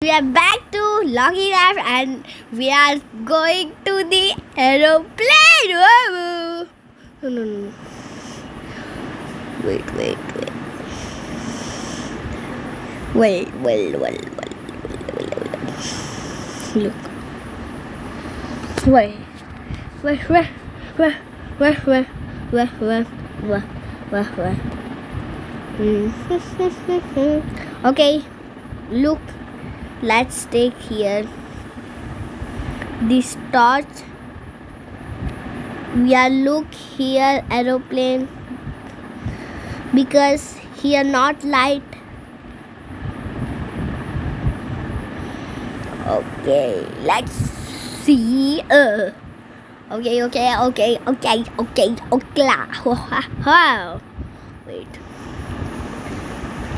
We are back to Loki Raft and we are going to the aeroplane. Whoa. No. Wait. Look. Where? Okay, look. Let's take here this torch. We are look here aeroplane because here not light. Okay, let's see. Okay. Wait.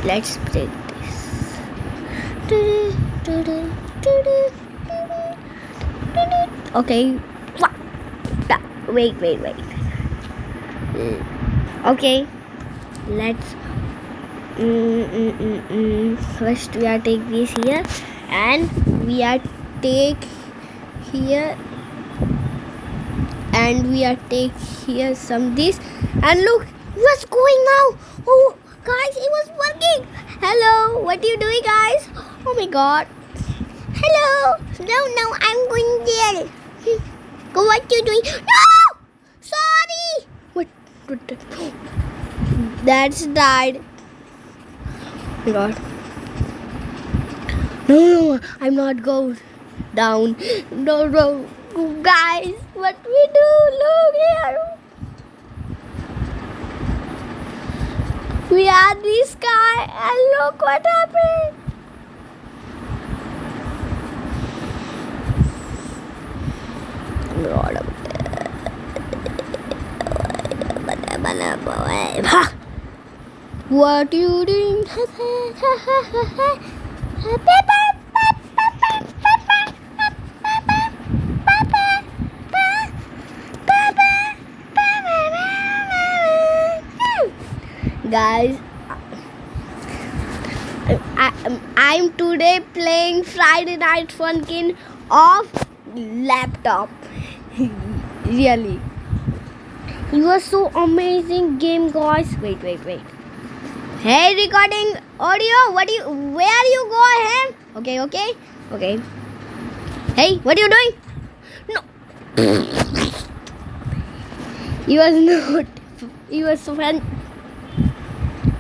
Let's take this. Okay. Wait. Okay. Let's. First we are take this here, and we are take here, and we are take here some this, and look what's going now. Oh guys, it was working. Hello, what are you doing guys? Oh my god. Hello. No, I'm going there. Go, what you doing? No, sorry. What the? That's died. Oh my god. No, I'm not going down. No, guys, what we do? Look here. We are this guy, and look what happened. What you doing? Guys, I'm today playing Friday Night Funkin' of laptop. Really, it was so amazing game, guys. Wait. Hey, recording audio. Where you go ahead? Okay. Hey, what are you doing? No. It was so fun.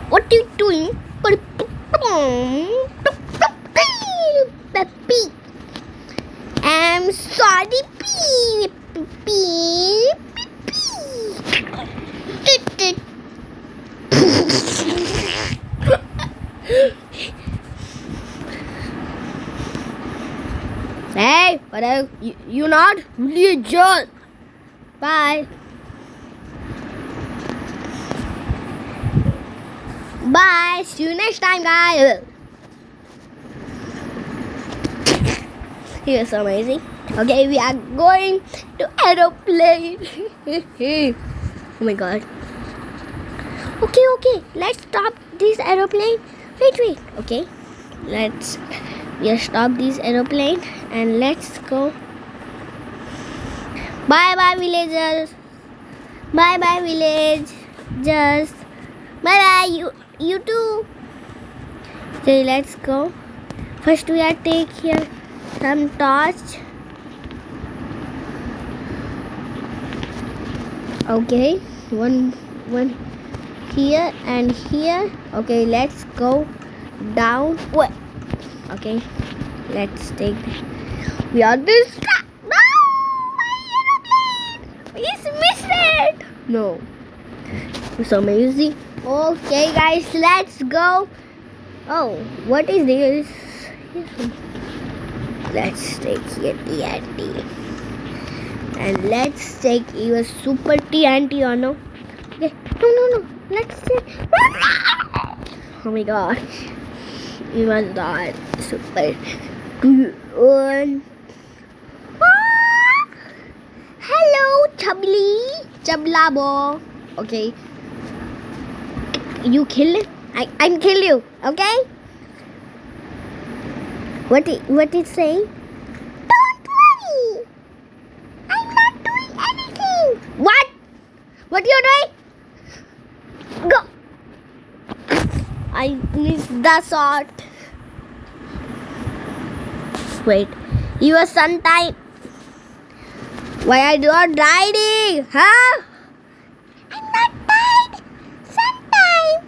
What are you doing? I'm sorry. Hey, what are you not? Just bye. Bye. See you next time, guys. It was amazing. Okay, we are going to aeroplane. Oh my god. Okay. Let's stop this aeroplane. Wait. Okay. Let's stop this aeroplane and let's go. Bye villagers. Bye villagers. Bye you too. Okay, let's go. First we are take here some torch. Okay, one here and here. Okay, let's go down. What? Okay, let's take. We are this. No, my aeroplane. We missed it. No, it's amazing. Okay, guys, let's go. Oh, what is this? Let's take here TNT. And let's take even super TNT or no? Okay. No. Let's take. Oh my god. It was not super good. Hello, Chablabo. Okay. You kill it? I'm kill you, okay? What is saying? Don't worry. I'm not doing anything. What? What you doing? Go. I missed the shot. Wait. You are sometime. Why are you not riding? Huh? I'm not tired. Sometime.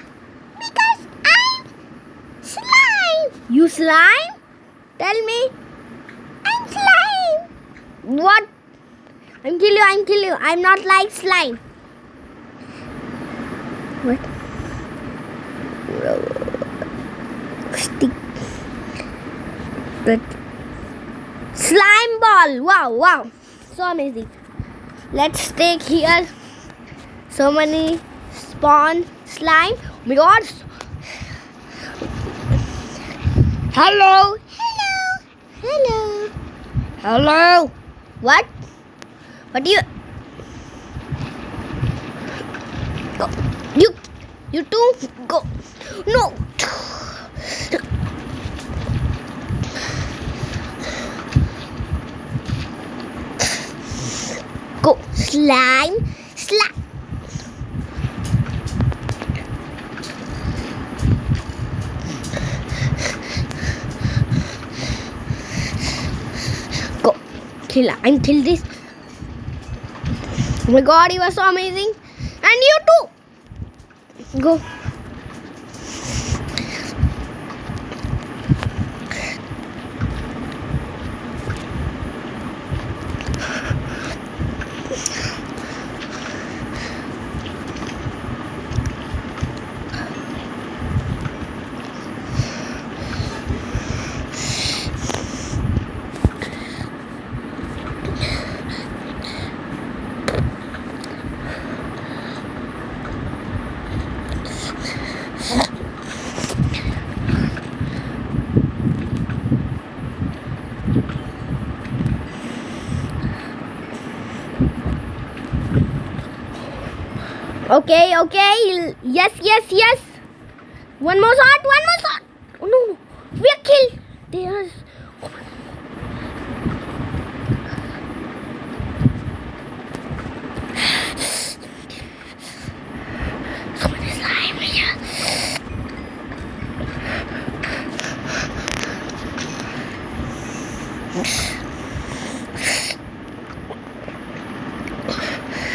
Because I'm slime. You slime? Tell me. I'm slime. What? I'm kill you. I'm not like slime. What? Stick. But slime ball. Wow. So amazing. Let's take here so many spawn slime. Oh my god. Hello. What do you go? You two go. No. Go. Slime. Go. Kill this. Oh my god, you are so amazing. And you too. Go. Okay. Yes. One more shot. Oh no. We are killed. There's so many slime here.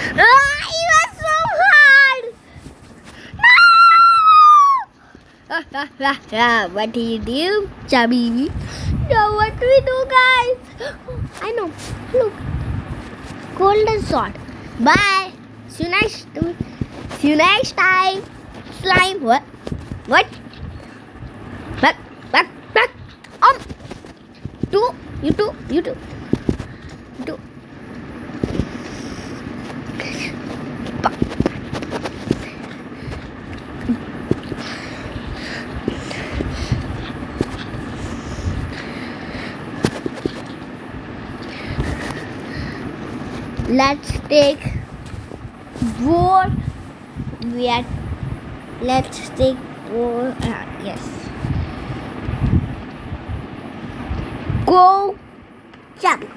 It was so hard. No! What do you do, chubby? Now what do we do, guys? I know. Look. Golden sword. Bye. See you next time. Slime. What? Back. You two. Let's take more. Let's take more. Yes. Go. Jump.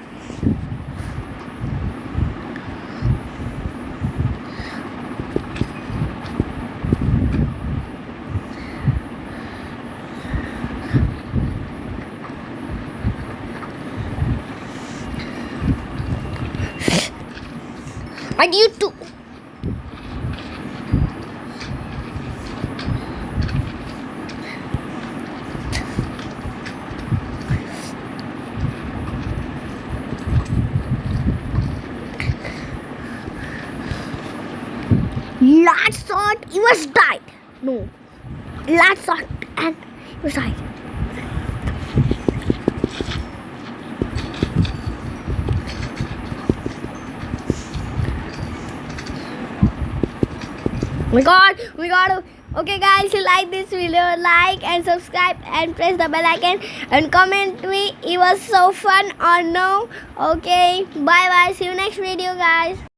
And you too. Last shot, he was died. No. Last shot and he was died. Oh my god. Okay guys, you like this video, like and subscribe and press the bell icon and comment me it was so fun or no. Okay, bye, see you next video, guys.